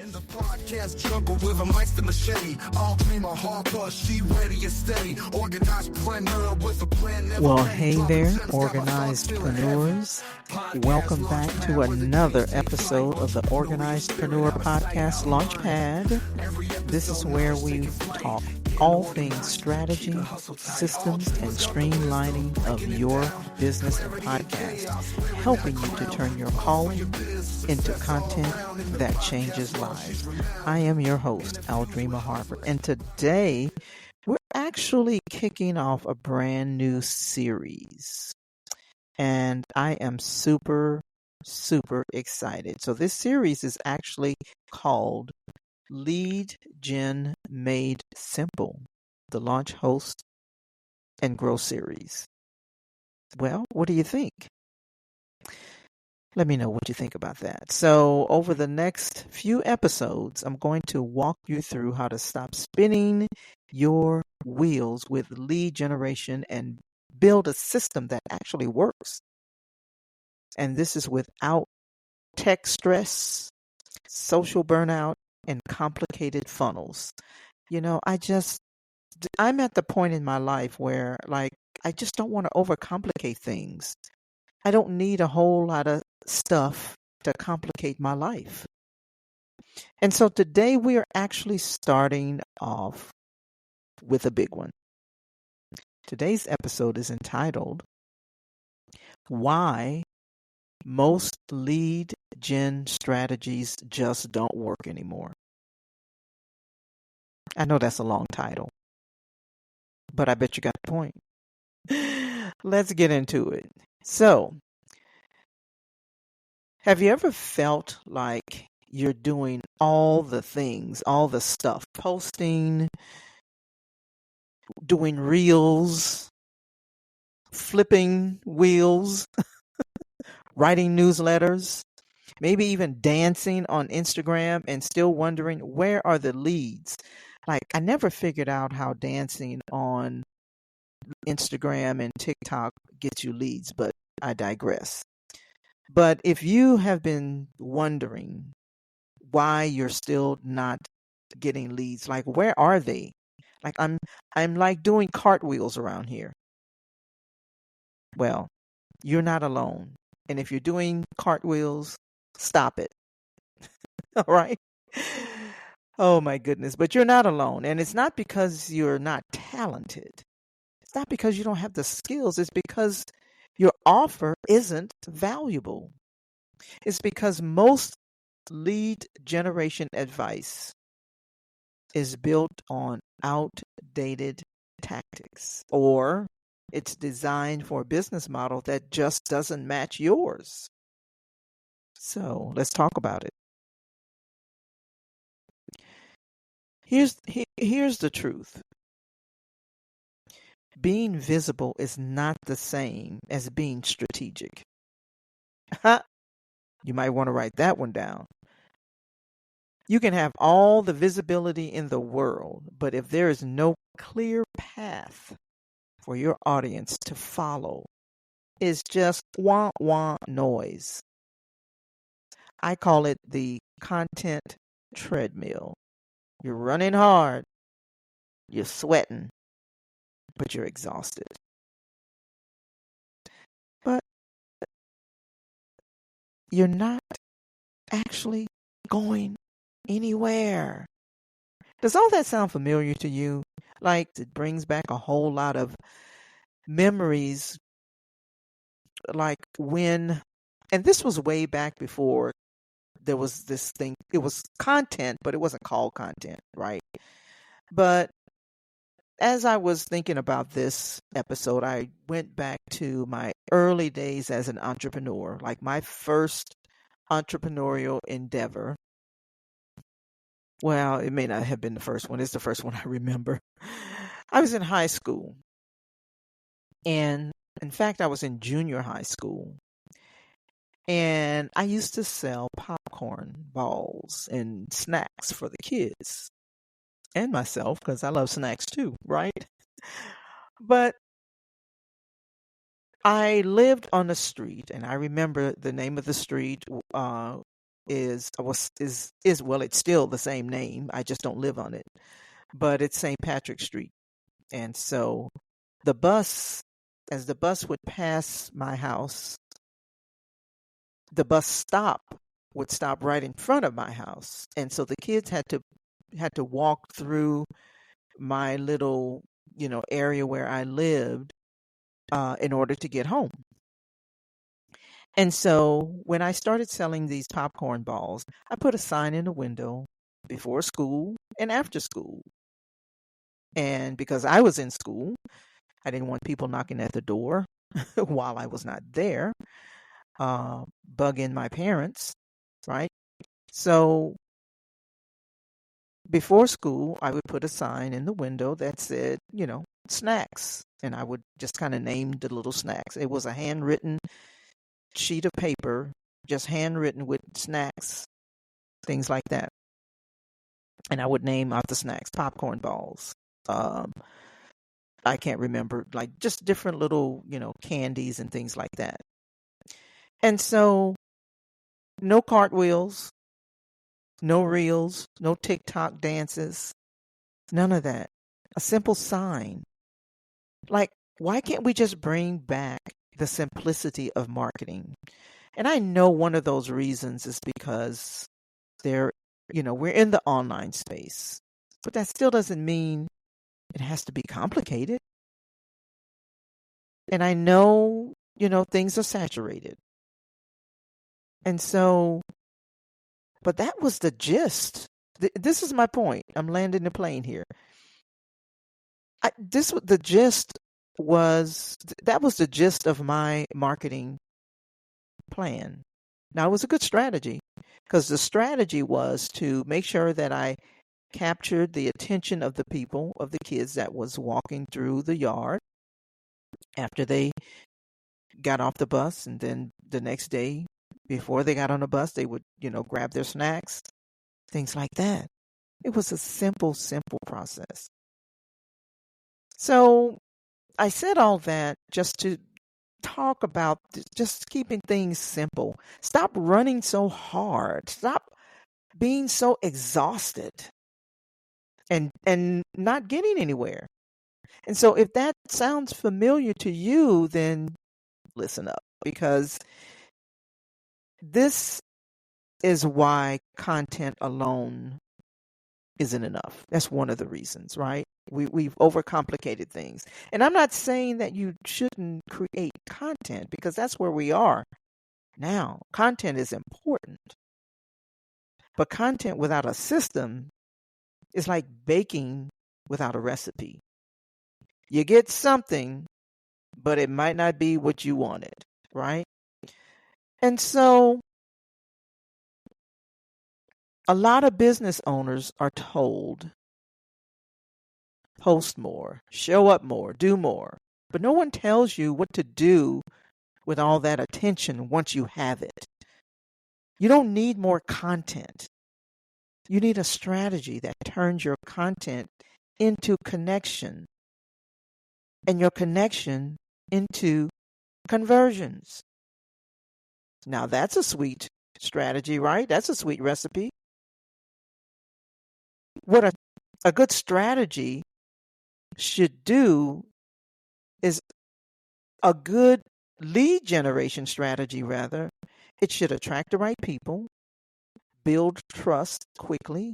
In the podcast jungle with a mic and machete. Aldreama, Harper, she ready and steady. OrganizedPreneur with a plan. Well, hey there, OrganizedPreneurs. Welcome back to another episode of the OrganizedPreneur Podcast Launchpad. This is where we talk all things strategy, systems, and streamlining of your business and podcast, helping you to turn your calling into content that changes lives. I am your host, Aldreama Harper, and today we're actually kicking off a brand new series, and I am super excited. So this series is actually called Lead Gen Made Simple, the Launch, Host, and Grow series. Well, what do you think? Let me know what you think about that. So over the next few episodes, I'm going to walk you through how to stop spinning your wheels with lead generation and build a system that actually works. And this is without tech stress, social burnout, and complicated funnels. You know, I'm at the point in my life where, I just don't want to overcomplicate things. I don't need a whole lot of stuff to complicate my life. And so today we are actually starting off with a big one. Today's episode is entitled, Why Most Lead Gen Strategies Just Don't Work Anymore. I know that's a long title, but I bet you got the point. Let's get into it. So, have you ever felt like you're doing all the things, all the stuff, posting, doing reels, flipping wheels, writing newsletters, maybe even dancing on Instagram and still wondering, where are the leads? I never figured out how dancing on Instagram and TikTok gets you leads, but I digress. But if you have been wondering why you're still not getting leads, where are they? I'm doing cartwheels around here. Well, you're not alone. And if you're doing cartwheels, stop it. All right? Oh my goodness. But you're not alone. And it's not because you're not talented. It's not because you don't have the skills. It's because your offer isn't valuable. It's because most lead generation advice is built on outdated tactics, or it's designed for a business model that just doesn't match yours. So let's talk about it. Here's the truth. Being visible is not the same as being strategic. You might want to write that one down. You can have all the visibility in the world, but if there is no clear path for your audience to follow, it's just wah-wah noise. I call it the content treadmill. You're running hard, you're sweating, but you're exhausted. But you're not actually going anywhere. Does all that sound familiar to you? It brings back a whole lot of memories, when, and this was way back before there was this thing. It was content, but it wasn't called content, right? But as I was thinking about this episode, I went back to my early days as an entrepreneur, my first entrepreneurial endeavor. Well, it may not have been the first one. It's the first one I remember. I was in high school. And in fact, I was in junior high school. And I used to sell popcorn balls and snacks for the kids and myself, because I love snacks too, right? But I lived on a street, and I remember the name of the street well, it's still the same name. I just don't live on it, but it's St. Patrick Street. And so as the bus would pass my house, the bus stop would stop right in front of my house. And so the kids had to walk through my little, area where I lived in order to get home. And so when I started selling these popcorn balls, I put a sign in the window before school and after school. And because I was in school, I didn't want people knocking at the door while I was not there, bugging my parents, right? So before school, I would put a sign in the window that said, snacks. And I would just kind of name the little snacks. It was a handwritten sheet of paper, just handwritten with snacks, things like that. And I would name out the snacks, popcorn balls. I can't remember, like just different little, candies and things like that. And so no cartwheels, no reels, no TikTok dances, none of that. A simple sign. Like, why can't we just bring back the simplicity of marketing? And I know one of those reasons is because we're in the online space, but that still doesn't mean it has to be complicated. And I know, things are saturated. And so, but that was the gist. This is my point. I'm landing the plane here. The gist was the gist of my marketing plan. Now, it was a good strategy because the strategy was to make sure that I captured the attention of the kids that was walking through the yard after they got off the bus. And then the next day, before they got on the bus, they would, grab their snacks, things like that. It was a simple process. So I said all that just to talk about just keeping things simple. Stop running so hard. Stop being so exhausted and not getting anywhere. And so if that sounds familiar to you, then listen up, because this is why content alone isn't enough. That's one of the reasons, right? We've overcomplicated things. And I'm not saying that you shouldn't create content, because that's where we are now. Content is important. But content without a system is like baking without a recipe. You get something, but it might not be what you wanted, right? And so a lot of business owners are told, post more, show up more, do more. But no one tells you what to do with all that attention once you have it. You don't need more content. You need a strategy that turns your content into connection, and your connection into conversions. Now that's a sweet strategy, right? That's a sweet recipe. What a good strategy should do is a good lead generation strategy, rather. It should attract the right people, build trust quickly,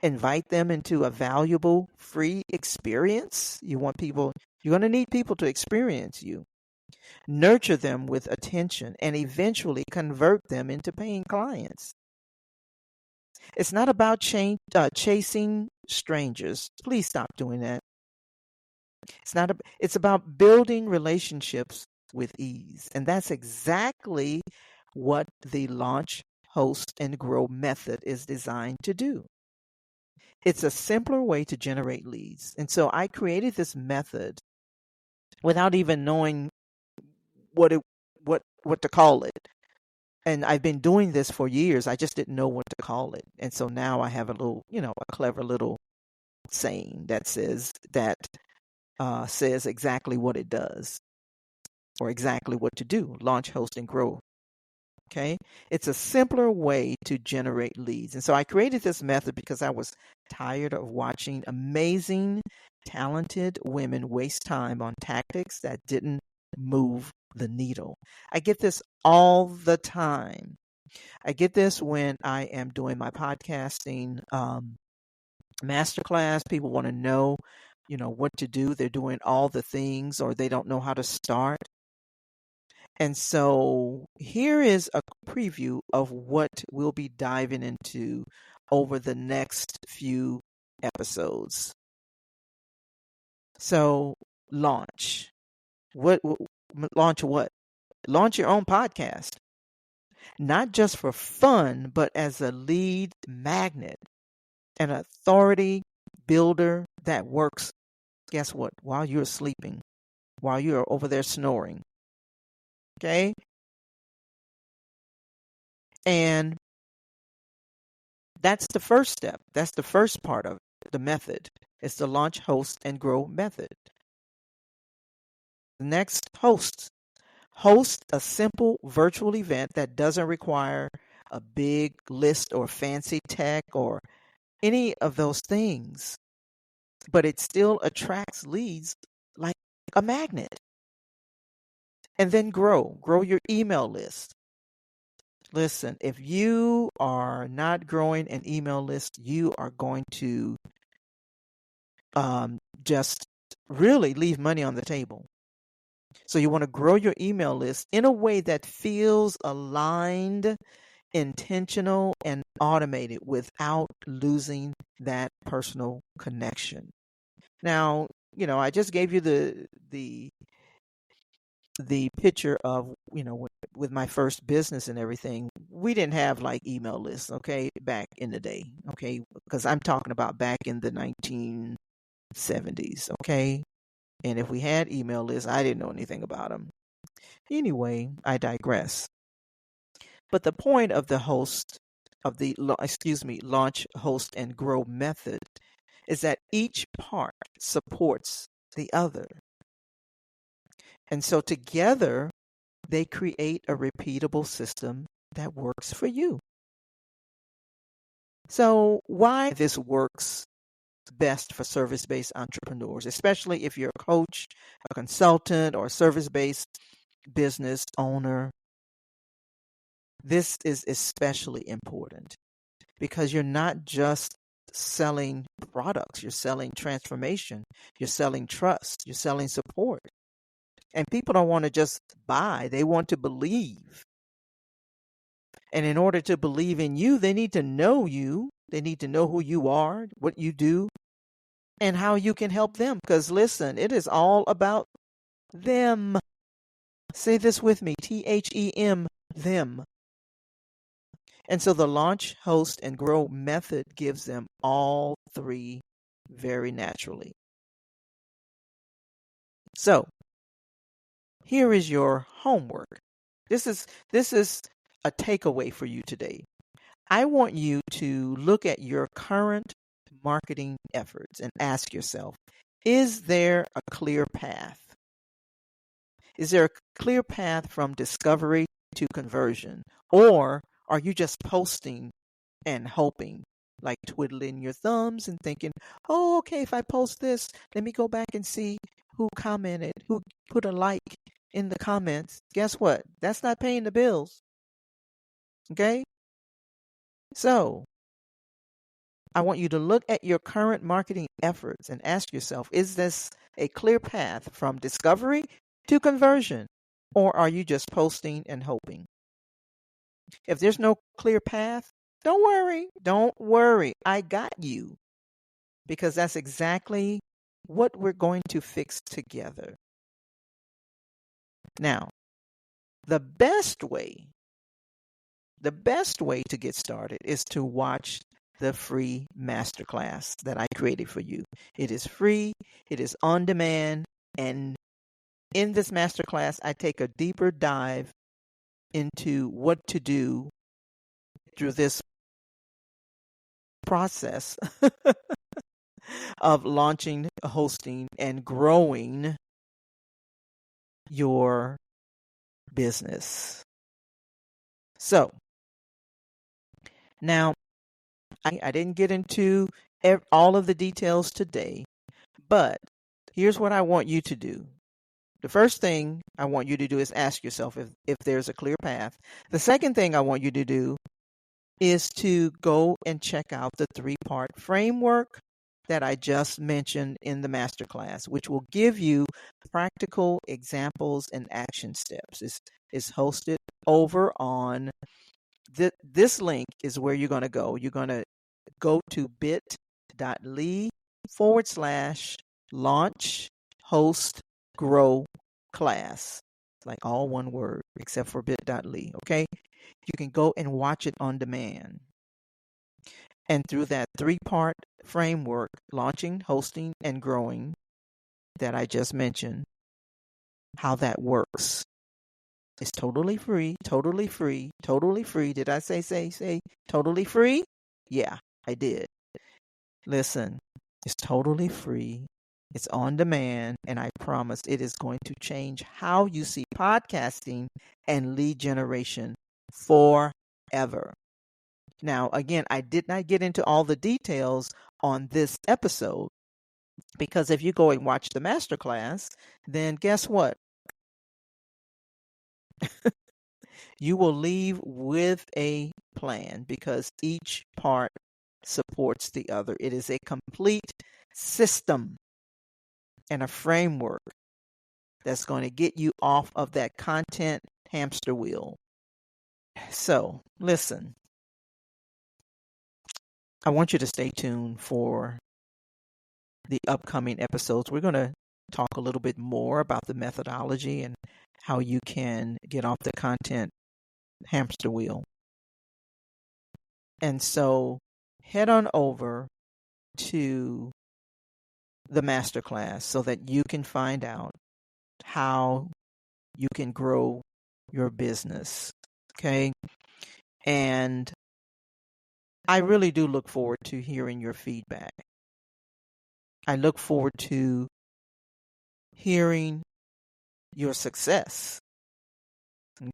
invite them into a valuable free experience. You're going to need people to experience you. Nurture them with attention and eventually convert them into paying clients. It's not about chasing strangers. Please stop doing that. It's about building relationships with ease. And that's exactly what the Launch, Host, and Grow method is designed to do. It's a simpler way to generate leads. And so I created this method without even knowing what to call it. And I've been doing this for years. I just didn't know what to call it. And so now I have a clever little saying that says exactly what it does, or exactly what to do. Launch, host, and grow Okay. It's a simpler way to generate leads. And so I created this method because I was tired of watching amazing, talented women waste time on tactics that didn't move the needle. I get this all the time. I get this when I am doing my podcasting masterclass. People want to know, what to do. They're doing all the things or they don't know how to start. And so here is a preview of what we'll be diving into over the next few episodes. So launch. Launch what? Launch your own podcast. Not just for fun, but as a lead magnet, an authority builder that works, guess what? While you're sleeping, while you're over there snoring. Okay? And that's the first step. That's the first part of the method. It's the launch, host, and grow method. Next, host. Host a simple virtual event that doesn't require a big list or fancy tech or any of those things, but it still attracts leads like a magnet. And then grow your email list. Listen, if you are not growing an email list, you are going to just really leave money on the table. So you want to grow your email list in a way that feels aligned, intentional, and automated without losing that personal connection. Now, I just gave you the picture of, with my first business and everything. We didn't have like email lists, okay, back in the day, okay, because I'm talking about back in the 1970s, okay. And if we had email lists, I didn't know anything about them. Anyway, I digress. But the point of the launch, host, and grow method is that each part supports the other. And so together, they create a repeatable system that works for you. So why this works best for service-based entrepreneurs, especially if you're a coach, a consultant, or a service-based business owner. This is especially important because you're not just selling products, you're selling transformation, you're selling trust, you're selling support. And people don't want to just buy, they want to believe. And in order to believe in you, they need to know you. They need to know who you are, what you do, and how you can help them. Because listen, it is all about them. Say this with me, THEM, them. And so the launch, host, and grow method gives them all three very naturally. So here is your homework. This is a takeaway for you today. I want you to look at your current marketing efforts and ask yourself, is there a clear path? Is there a clear path from discovery to conversion? Or are you just posting and hoping, like twiddling your thumbs and thinking, oh, okay, if I post this, let me go back and see who commented, who put a like in the comments. Guess what? That's not paying the bills. Okay? So I want you to look at your current marketing efforts and ask yourself, is this a clear path from discovery to conversion? Or are you just posting and hoping? If there's no clear path, don't worry. I got you. Because that's exactly what we're going to fix together. Now, the best way to get started is to watch the free masterclass that I created for you. It is free, it is on demand, and in this masterclass, I take a deeper dive into what to do through this process of launching, hosting, and growing your business. So now I didn't get into all of the details today, but here's what I want you to do. The first thing I want you to do is ask yourself if there's a clear path. The second thing I want you to do is to go and check out the 3-part framework that I just mentioned in the masterclass, which will give you practical examples and action steps. It's hosted over on this link is where you're going to go. You're going to go to bit.ly/launch host grow class. It's like all one word except for bit.ly. Okay. You can go and watch it on demand. And through that 3-part framework, launching, hosting, and growing that I just mentioned, how that works. It's totally free, totally free, totally free. Did I say totally free? Yeah, I did. Listen, it's totally free. It's on demand, and I promise it is going to change how you see podcasting and lead generation forever. Now, again, I did not get into all the details on this episode because if you go and watch the masterclass, then guess what? You will leave with a plan because each part supports the other. It is a complete system and a framework that's going to get you off of that content hamster wheel. So, listen, I want you to stay tuned for the upcoming episodes. We're going to talk a little bit more about the methodology and how you can get off the content hamster wheel. And so head on over to the masterclass so that you can find out how you can grow your business. Okay. And I really do look forward to hearing your feedback. I look forward to hearing your success.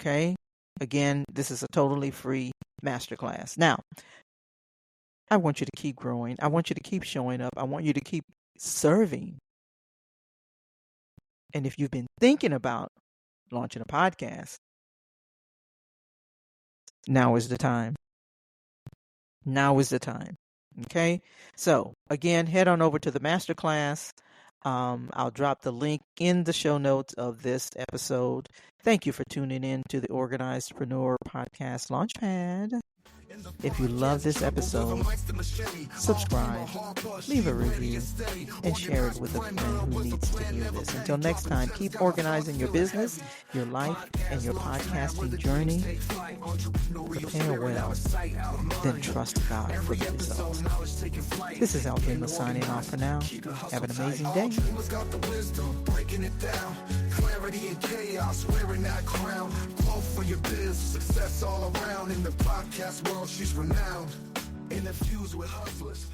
Okay. Again, this is a totally free masterclass. Now, I want you to keep growing. I want you to keep showing up. I want you to keep serving. And if you've been thinking about launching a podcast, now is the time. Now is the time. Okay. So again, head on over to the masterclass. I'll drop the link in the show notes of this episode. Thank you for tuning in to the OrganizedPreneur Podcast Launchpad. If you love this episode, subscribe, leave a review, and share it with a friend who needs to hear this. Until next time, keep organizing your business, your life, and your podcasting journey. Prepare well, then trust God for the results. This is Aldreama signing off for now. Have an amazing day. Clarity and chaos, wearing that crown. Growth for your biz, success all around. In the podcast world, she's renowned. Infused with hustlers.